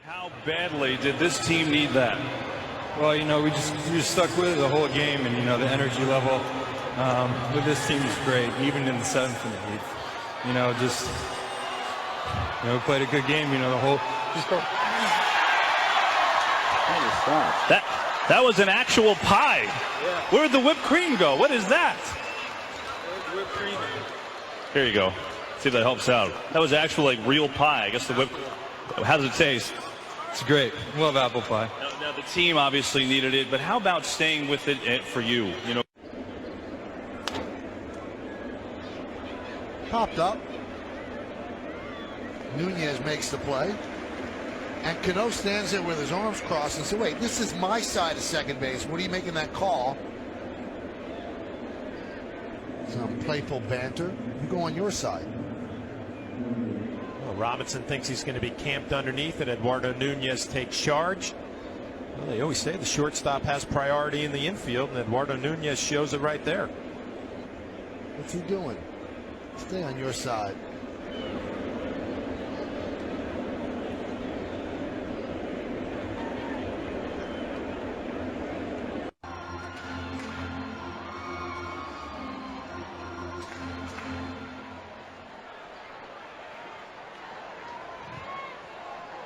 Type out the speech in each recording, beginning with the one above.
How badly did this team need that? Well, you know, we just stuck with it the whole game, and you know, the energy level with this team is great, even in the 7th and 8th. You know, just we played a good game. You know, the whole just go. That was an actual pie. Yeah. Where'd the whipped cream go? What is that? Where's whipped cream? Here you go. See if that helps out. That was actual like real pie. I guess the whipped. How does it taste? It's great. Love apple pie. Now the team obviously needed it, but how about staying with it for you? You know. Popped up. Nunez makes the play. And Cano stands there with his arms crossed and says, wait, this is my side of second base. What are you making that call? Some playful banter. You go on your side. Well, Robinson thinks he's going to be camped underneath, and Eduardo Nunez takes charge. Well, they always say the shortstop has priority in the infield, and Eduardo Nunez shows it right there. What's he doing? Stay on your side.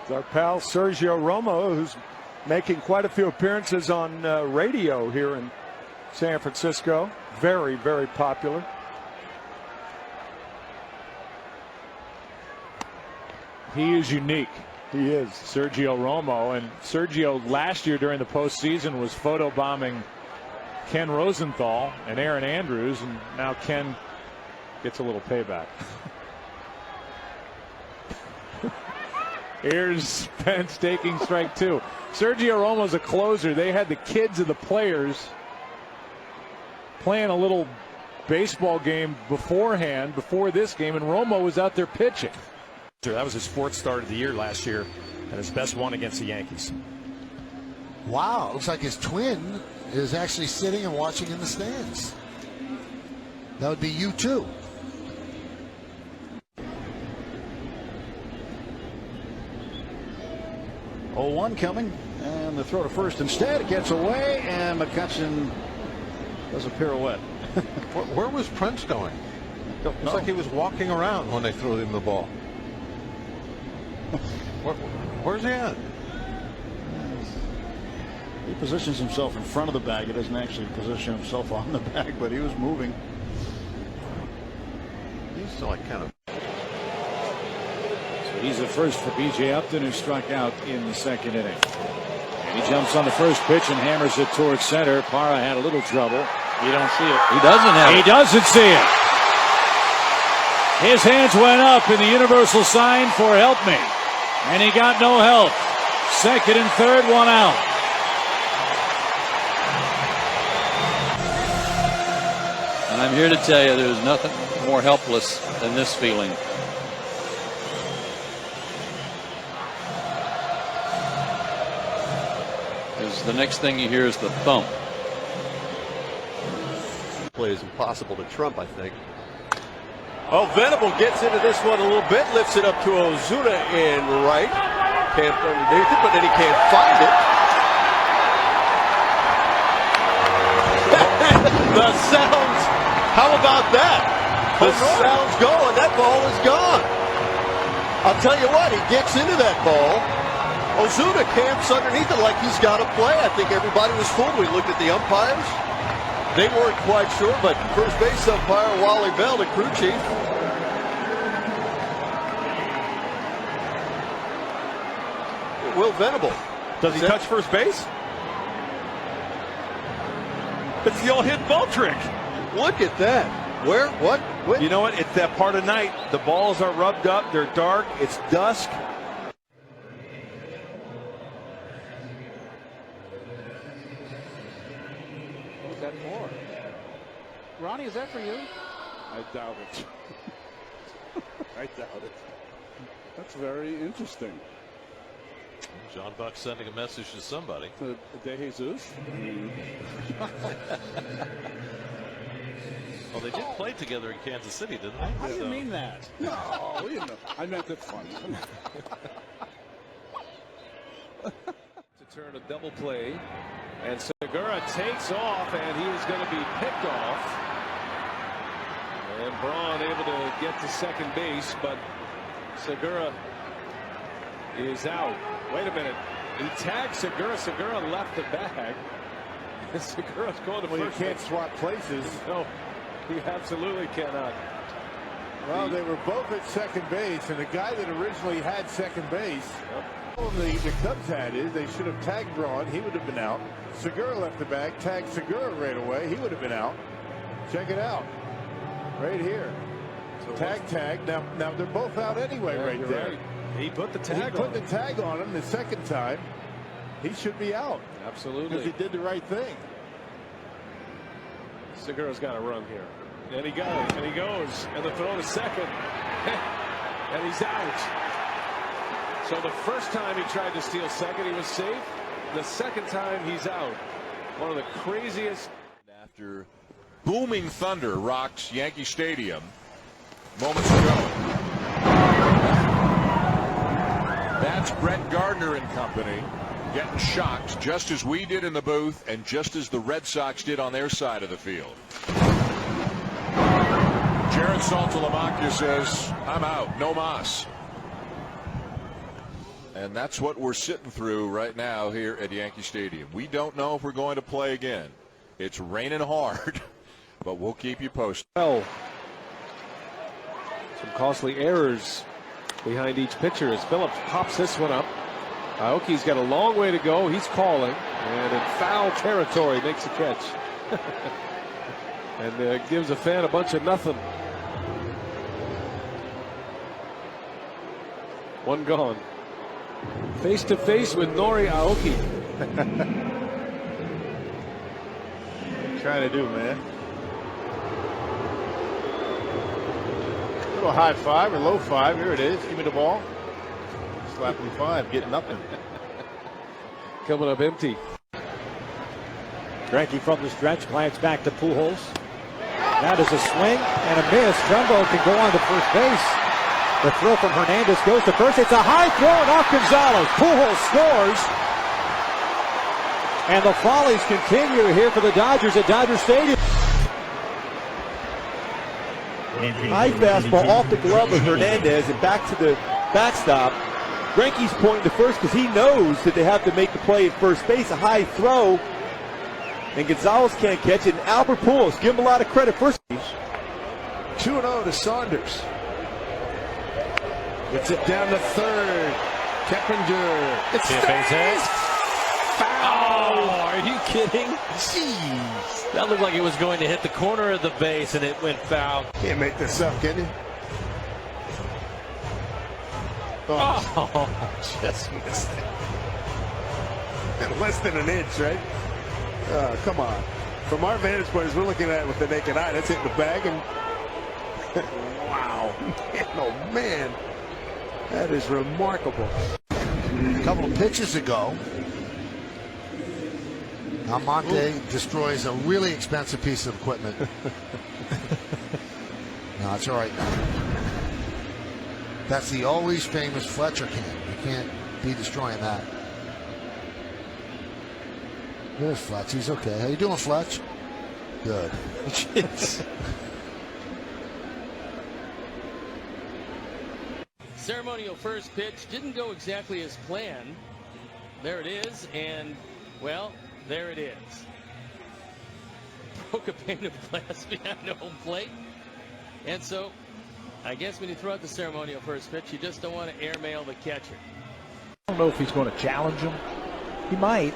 It's our pal Sergio Romo, who's making quite a few appearances on radio here in San Francisco. Very, very popular. He is unique. He is Sergio Romo. And Sergio last year during the postseason was photobombing Ken Rosenthal and Aaron Andrews, and now Ken gets a little payback. Here's Pence taking strike 2. Sergio Romo's a closer. They had the kids of the players playing a little baseball game beforehand, before this game, and Romo was out there pitching. That was his 4th start of the year last year, and his best one against the Yankees. Wow, looks like his twin is actually sitting and watching in the stands. That would be you too. Oh, 1 coming, and the throw to first instead. It gets away, and McCutcheon does a pirouette. Where was Prince going? It's like he was walking around when they threw him the ball. Where's he at? He positions himself in front of the bag. He doesn't actually position himself on the bag, but he was moving. He's like kind of. He's the first for B.J. Upton, who struck out in the 2nd inning. And he jumps on the first pitch and hammers it towards center. Parra had a little trouble. You don't see it. He doesn't have it. He doesn't see it. His hands went up in the universal sign for help me. And he got no help. 2nd and 3rd, 1 out. And I'm here to tell you there's nothing more helpless than this feeling. The next thing you hear is the thump. Play is impossible to trump, I think. Oh, Venable gets into this one a little bit, lifts it up to Ozuna in right. Camped underneath it, but then he can't find it. The sounds, how about that? The sounds going, that ball is gone. I'll tell you what, he gets into that ball. Ozuna camps underneath it like he's got to play. I think everybody was fooled. We looked at the umpires. They weren't quite sure, but first base umpire Wally Bell, the crew chief. Will Venable. Does he touch first base? It's the old hit ball trick. Look at that. Where? What? When? You know what? It's that part of night. The balls are rubbed up. They're dark. It's dusk. That for? Ronnie, is that for you? I doubt it. I doubt it. That's very interesting. John Buck sending a message to somebody. De Jesus. Well, they did play together in Kansas City, didn't they? How do you mean that? No, you know, I meant it funny. turn a double play, and Segura takes off, and he is going to be picked off. And Braun able to get to second base, but Segura is out. Wait a minute. He tagged Segura. Segura left the bag. Segura's going to first. You can't swap places. No, you absolutely cannot. Well, they were both at second base, and the guy that originally had second base, all the Cubs had is they should have tagged Braun. He would have been out. Segura left the bag, tagged Segura right away. He would have been out. Check it out. Right here. So tag. Now they're both out anyway, right there. Right. He put the tag on. He put the tag on him the second time. He should be out. Absolutely. Because he did the right thing. Segura's got a run here. And he goes, and the throw to second, and he's out. So the first time he tried to steal second, he was safe. The second time, he's out. One of the craziest. After booming thunder rocks Yankee Stadium moments ago. That's Brett Gardner and company getting shocked just as we did in the booth and just as the Red Sox did on their side of the field. Jared Saltalamacchia says, I'm out, no mas. And that's what we're sitting through right now here at Yankee Stadium. We don't know if we're going to play again. It's raining hard, but we'll keep you posted. Well, some costly errors behind each pitcher as Phillips pops this one up. Aoki's got a long way to go. He's calling, and in foul territory makes a catch. And gives a fan a bunch of nothing. One gone. Face to face with Nori Aoki. What are you trying to do, man? A little high five or low five. Here it is. Give me the ball. Slapping five, getting nothing. Coming up empty. Greinke from the stretch, glance back to Pujols. That is a swing and a miss. Trumbo can go on to first base. The throw from Hernandez goes to first. It's a high throw and off Gonzalez. Pujols scores. And the follies continue here for the Dodgers at Dodger Stadium. High fastball off the glove of Hernandez and back to the backstop. Greinke's pointing to first because he knows that they have to make the play at first base. A high throw. And Gonzalez can't catch it. And Albert Pujols, give him a lot of credit. First 2-0 to Saunders. Gets it down to third. Keppinger. It's foul. Are you kidding? Jeez. That looked like it was going to hit the corner of the base, and it went foul. Can't make this up, can you? Oh, just missed it. Less than an inch, right? Come on. From our vantage point, as we're looking at it with the naked eye, that's hitting the bag. And wow. Man, oh, man. That is remarkable. A couple of pitches ago, Almonte destroys a really expensive piece of equipment. No, it's all right. That's the always famous Fletcher can. You can't be destroying that. There's Fletch. He's okay. How you doing, Fletch? Good. Jeez. Ceremonial first pitch didn't go exactly as planned. There it is, and, well, there it is. Broke a pane of glass behind the home plate. And so, I guess when you throw out the ceremonial first pitch, you just don't want to airmail the catcher. I don't know if he's going to challenge him. He might.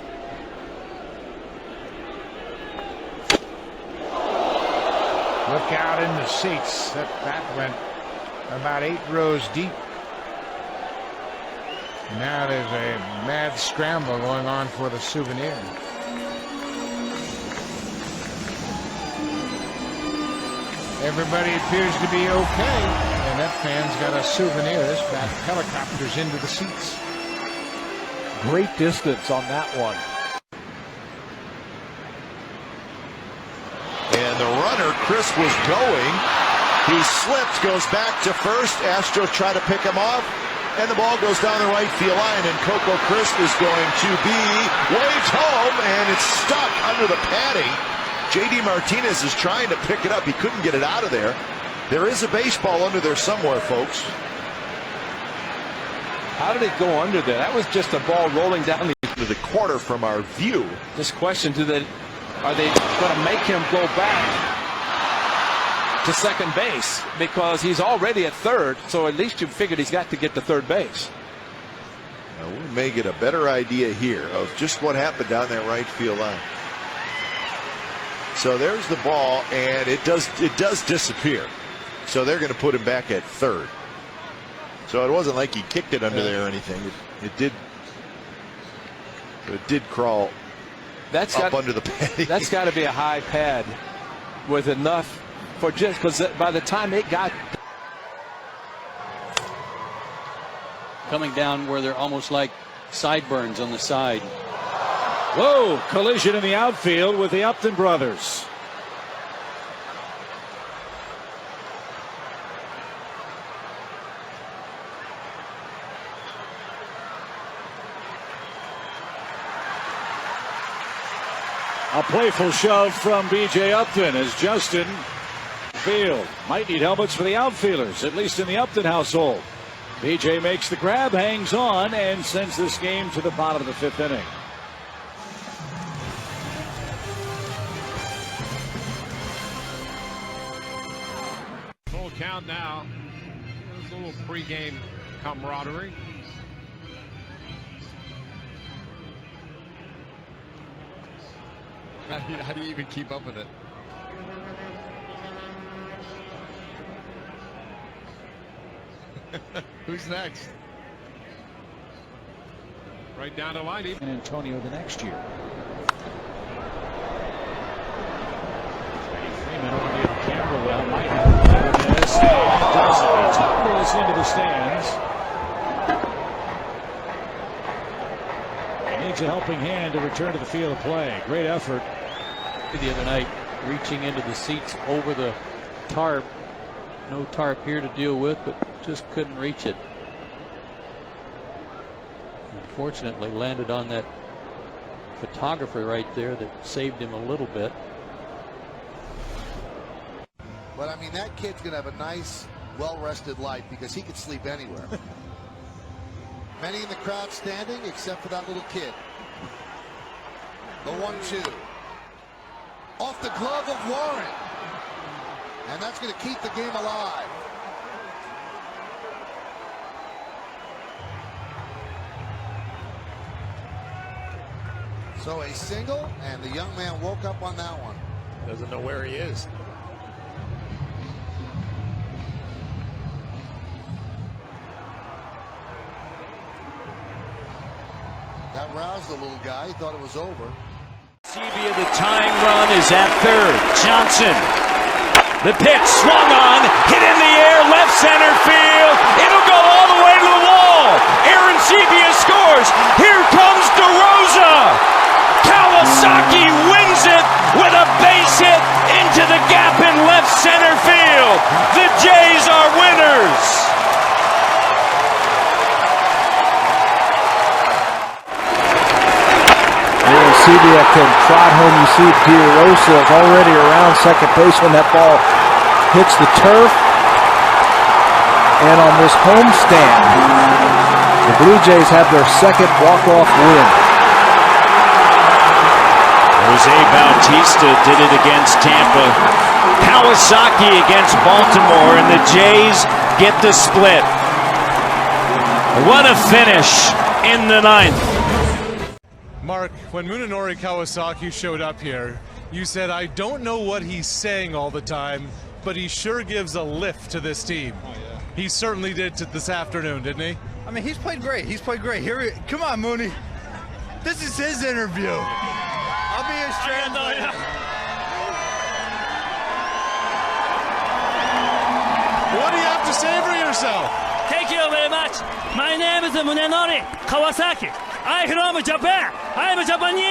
Look out in the seats. That went about 8 rows deep. Now there's a mad scramble going on for the souvenir. Everybody appears to be okay. And that fan's got a souvenir. This bat helicopters into the seats. Great distance on that one. And the runner, Chris, was going. He slipped, goes back to first. Astros try to pick him off. And the ball goes down the right field line, and Coco Crisp is going to be waved home, and it's stuck under the padding. J.D. Martinez is trying to pick it up. He couldn't get it out of there. There is a baseball under there somewhere, folks. How did it go under there? That was just a ball rolling down the corner from our view. This question are they going to make him go back to second base, because he's already at third, so at least you figured he's got to get to third base. Now we may get a better idea here of just what happened down that right field line. So there's the ball, and it does disappear. So they're going to put him back at third. So it wasn't like he kicked it under there or anything. It did crawl up under the padding. That's got to be a high pad with enough for just, because by the time it got coming down where they're almost like sideburns on the side. Whoa, collision in the outfield with the Upton brothers. A playful shove from B.J. Upton as Justin Field might need helmets for the outfielders, at least in the Upton household. B.J. makes the grab, hangs on, and sends this game to the bottom of the fifth inning. Full count now. There's a little pregame camaraderie. How do you even keep up with it? Who's next? Right down the line. And Antonio the next year. Freeman over near the camera well might have to do this. Does tumble this into the stands. He needs a helping hand to return to the field of play. Great effort. The other night, reaching into the seats over the tarp. No tarp here to deal with, but just couldn't reach it. Unfortunately, landed on that photographer right there that saved him a little bit. But I mean, that kid's going to have a nice, well-rested life because he could sleep anywhere. Many in the crowd standing except for that little kid. The 1-2. Off the glove of Warren. And that's going to keep the game alive. So a single, and the young man woke up on that one. Doesn't know where he is. That roused the little guy. He thought it was over. Sevilla, the tying run is at third. Johnson. The pitch swung on, hit in the air, left center field. It'll go all the way to the wall. Aaron Sevilla scores. Here comes DeRosa. Kawasaki wins it with a base hit into the gap in left center field. The Jays are winners. Sevilla can trot home. You see DeRosa is already around second base when that ball hits the turf. And on this homestand, the Blue Jays have their second walk-off win. Jose Bautista did it against Tampa. Kawasaki against Baltimore, and the Jays get the split. What a finish in the ninth. Mark, when Munenori Kawasaki showed up here, you said, I don't know what he's saying all the time, but he sure gives a lift to this team. Oh, yeah. He certainly did this afternoon, didn't he? I mean, he's played great. He's played great. Come on, Mooney. This is his interview. I'll be his translator. What do you have to say for yourself? Thank you very much. My name is Munenori Kawasaki. I'm from Japan. I'm Japanese.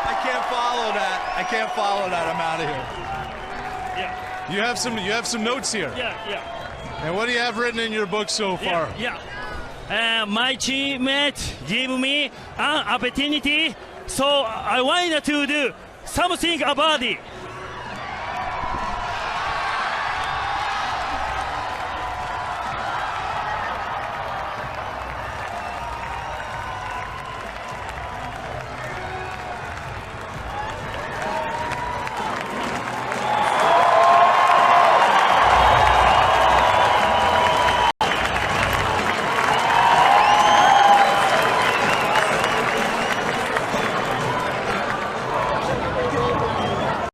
I can't follow that. I can't follow that. I'm out of here. Yeah. You have some notes here. Yeah. And what do you have written in your book so far? My teammate gave me an opportunity, so I wanted to do something about it.